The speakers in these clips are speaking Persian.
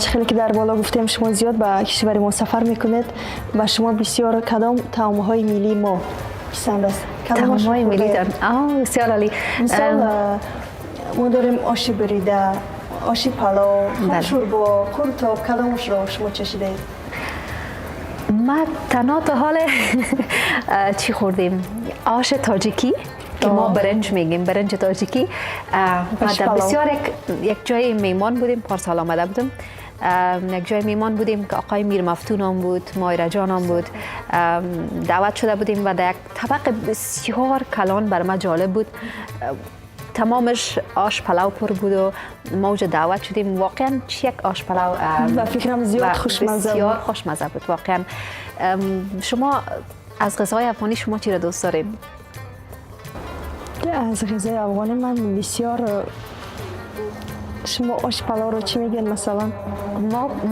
خیلی که در بالا گفتیم شما زیاد به کشور ما سفر میکنید و شما بسیار کدام طعم‌های ملی ما پسند است؟ طعم‌های ملی دارم. بسیار عالی. مثال ما داریم آشی بریده، آشی پلاو، شوربا، قورتاب، کدامش را شما چشیده اید؟ ما تنها تا حال چی خوردیم؟ آش تاجیکی که ما برنج میگیم، برنج تاجیکی. ما در بسیار یک جای میمان بودیم، پارسال آمده بودم. یک جای میمان بودیم که آقای میر مفتون هم بود، مایره جان هم بود. دعوت شده بودیم و در یک طبق بسیار کلان بر ما جالب بود. تمامش آش پلاو پر بود و ما اونجا دعوت شدیم. واقعا یک آش پلاو و فکرم زیاد خوشمزه بود. بسیار خوشمزه بود واقعا. شما از غذای افغانی شما چی را دوست داریم؟ از غذای افغانی من بسیار شما آش پلاو رو چی میگین مثلا؟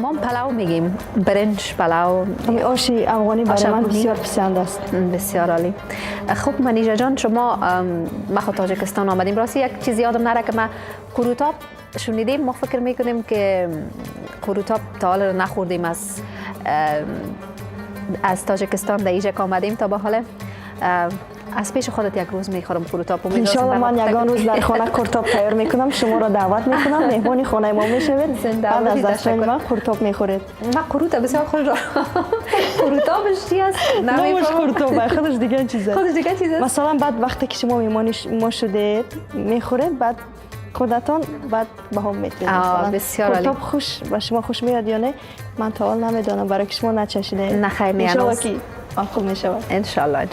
ما پلاو میگیم، برنج پلاو. آش افغانی برای من بسیار پسند است. بسیار عالی. خب منیژه جان، شما ما خود تاجیکستان آمدیم. راستی یک چیز یادم نره که ما قروتاب شنیدیم، ما فکر میکنیم که قروتاب تا حالا نخوردیم. از تاجیکستان در اینجا که آمدیم تا به حال از پیش خودت یک روز میخورم قروتاب. ان شاء الله من یگان روز در خانه قورتاب تیار میکنم، شما را دعوت میکنم، مهمانی خانه ما میشوید، بعد از دستور ما قورتاب میخورید. ما قروتاب بسیار خوش قروتابش چی است؟ نمیش قورتاب خودش دیگه چیزه. خودش دیگه چیزه. مثلا بعد وقتی که شما مهمانی ما شدید میخورید، بعد خودتان بعد به هم میتونید. بسیار عالی. قورتاب خوش و شما خوش میاد یا نه؟ من تا حال نمیدونم، برای که شما نچشیده. نه خیر، ان شاء الله که خوب میشود. ان شاء الله.